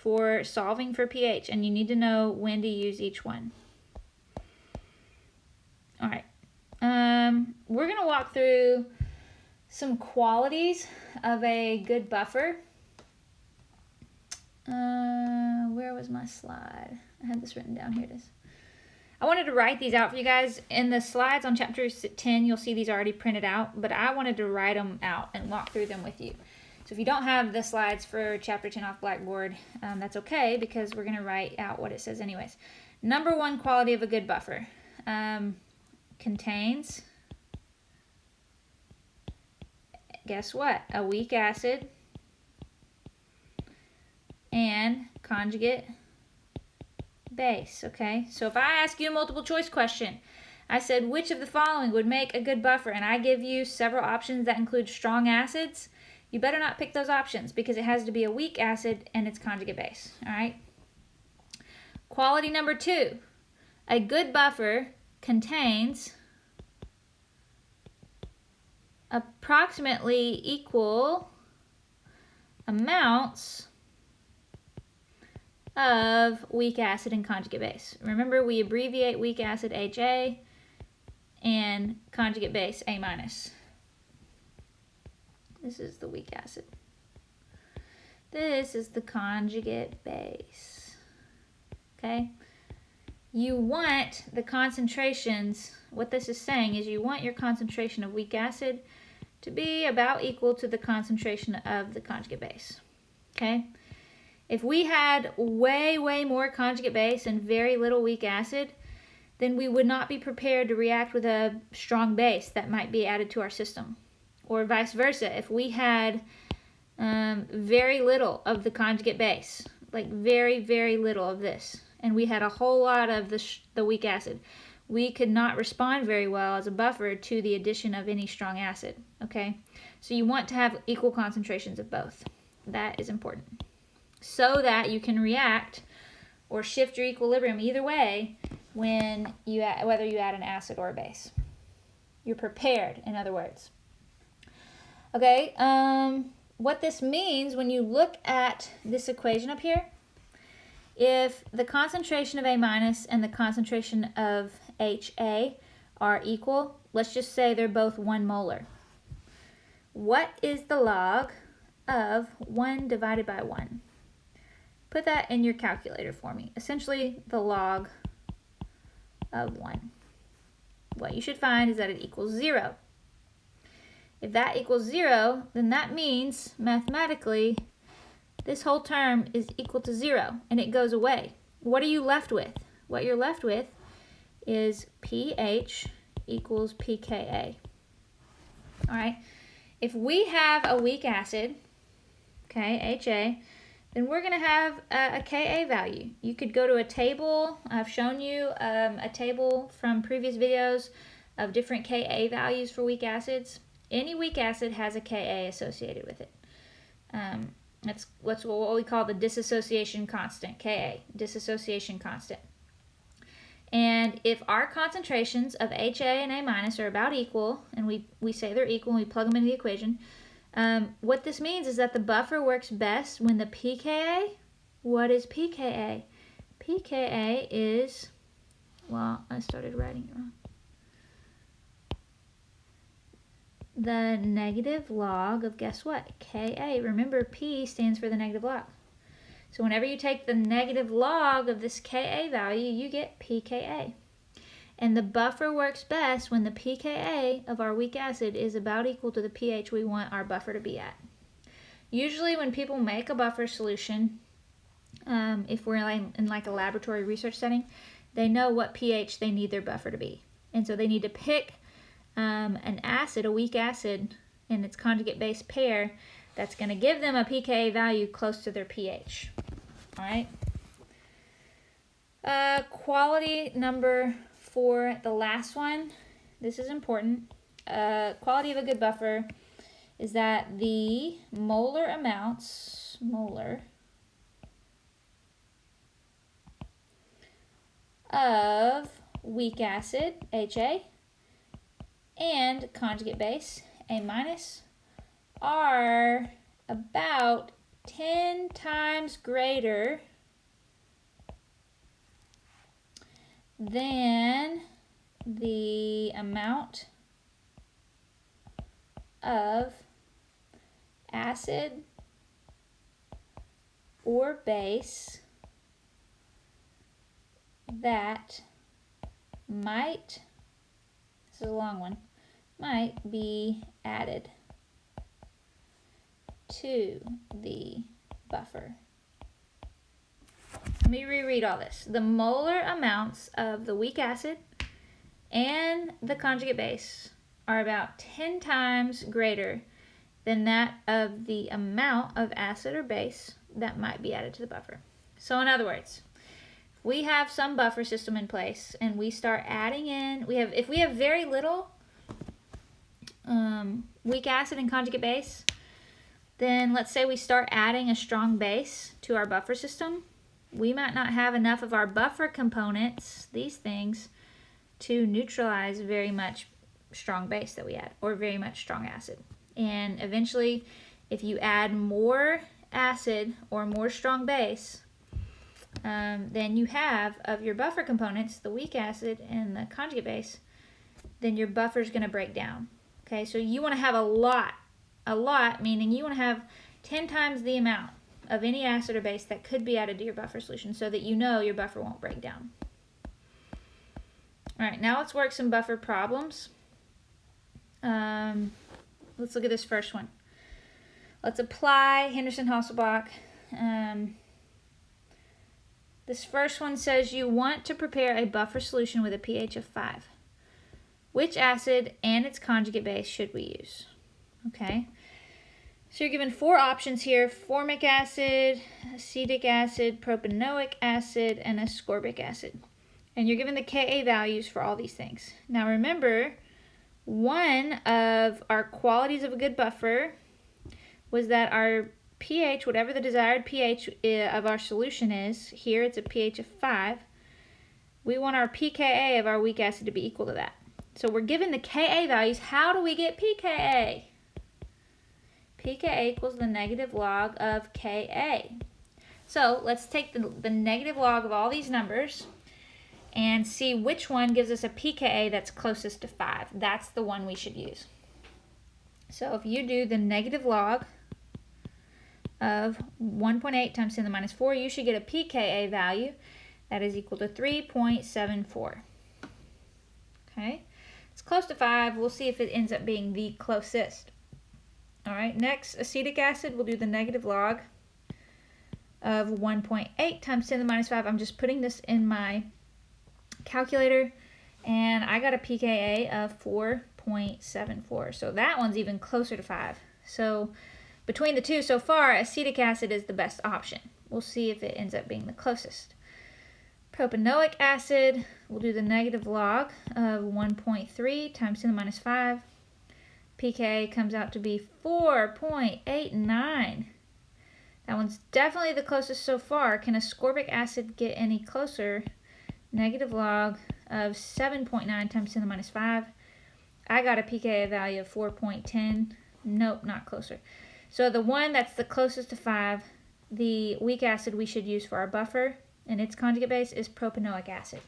for solving for pH, and you need to know when to use each one. All right. We're going to walk through some qualities of a good buffer. Where was my slide? I had this written down. Here it is. I wanted to write these out for you guys. In the slides on chapter 10, you'll see these already printed out, but I wanted to write them out and walk through them with you. So if you don't have the slides for chapter 10 off Blackboard, that's okay, because we're going to write out what it says anyways. Number one quality of a good buffer. Contains, guess what? A weak acid and conjugate base, okay? So if I ask you a multiple choice question, I said which of the following would make a good buffer, and I give you several options that include strong acids, you better not pick those options because it has to be a weak acid and its conjugate base, all right? Quality number two, a good buffer contains approximately equal amounts of weak acid and conjugate base. Remember, we abbreviate weak acid HA and conjugate base A minus. This is the weak acid. This is the conjugate base. Okay? You want the concentrations, what this is saying is you want your concentration of weak acid to be about equal to the concentration of the conjugate base. Okay? If we had way more conjugate base and very little weak acid, then we would not be prepared to react with a strong base that might be added to our system. Or vice versa, if we had very little of the conjugate base, like very little of this, and we had a whole lot of the weak acid, we could not respond very well as a buffer to the addition of any strong acid, okay? So you want to have equal concentrations of both. That is important, so that you can react or shift your equilibrium either way when whether you add an acid or a base. You're prepared, in other words. Okay, what this means when you look at this equation up here, if the concentration of A minus and the concentration of HA are equal, let's just say they're both 1 molar. What is the log of 1 divided by 1? Put that in your calculator for me. Essentially, the log of 1. What you should find is that it equals 0. If that equals 0, then that means, mathematically, this whole term is equal to 0, and it goes away. What are you left with? What you're left with is pH equals pKa. All right? If we have a weak acid, okay, HA, then we're going to have a Ka value. You could go to a table. I've shown you a table from previous videos of different Ka values for weak acids. Any weak acid has a Ka associated with it. That's what we call the dissociation constant, Ka, dissociation constant. And if our concentrations of HA and A minus are about equal, and we say they're equal and we plug them into the equation, what this means is that the buffer works best when the pKa, what is pKa? pKa is, well, I started writing it wrong. The negative log of, guess what? Ka. Remember, P stands for the negative log. So whenever you take the negative log of this Ka value, you get pKa. And the buffer works best when the pKa of our weak acid is about equal to the pH we want our buffer to be at. Usually when people make a buffer solution, if we're in like a laboratory research setting, they know what pH they need their buffer to be. And so they need to pick an acid, a weak acid, and its conjugate base pair that's going to give them a pKa value close to their pH. All right. Quality number 4, the last one. This is important. Quality of a good buffer is that the molar amounts, of weak acid, HA, and conjugate base, A minus, are about 10 times greater than the amount of acid or base that might, this is a long one, might be added to the buffer. Let me reread all this. The molar amounts of the weak acid and the conjugate base are about 10 times greater than that of the amount of acid or base that might be added to the buffer. So in other words, we have some buffer system in place and we start adding in, if we have very little weak acid and conjugate base, then let's say we start adding a strong base to our buffer system, we might not have enough of our buffer components, these things, to neutralize very much strong base that we add, or very much strong acid. And eventually, if you add more acid or more strong base than you have of your buffer components, the weak acid and the conjugate base, then your buffer is going to break down. Okay, so you want to have a lot, meaning you want to have 10 times the amount of any acid or base that could be added to your buffer solution so that you know your buffer won't break down. All right, now let's work some buffer problems. Let's look at this first one. Let's apply Henderson-Hasselbalch. This first one says you want to prepare a buffer solution with a pH of 5. Which acid and its conjugate base should we use? Okay, so you're given 4 options here: formic acid, acetic acid, propanoic acid, and ascorbic acid. And you're given the Ka values for all these things. Now remember, one of our qualities of a good buffer was that our pH, whatever the desired pH of our solution is, here it's a pH of 5, we want our pKa of our weak acid to be equal to that. So we're given the Ka values. How do we get pKa? pKa equals the negative log of Ka. So let's take the negative log of all these numbers and see which one gives us a pKa that's closest to 5. That's the one we should use. So if you do the negative log of 1.8 times 10 to the minus 4, you should get a pKa value that is equal to 3.74. Okay, it's close to 5. We'll see if it ends up being the closest. All right, next, acetic acid, we'll do the negative log of 1.8 times 10 to the minus 5. I'm just putting this in my calculator, and I got a pKa of 4.74. So that one's even closer to 5. So between the two so far, acetic acid is the best option. We'll see if it ends up being the closest. Propanoic acid, we'll do the negative log of 1.3 times 10 to the minus 5. pKa comes out to be 4.89. That one's definitely the closest so far. Can ascorbic acid get any closer? Negative log of 7.9 times 10 to the minus 5. I got a pKa value of 4.10. Nope, not closer. So the one that's the closest to 5, the weak acid we should use for our buffer and its conjugate base is propanoic acid.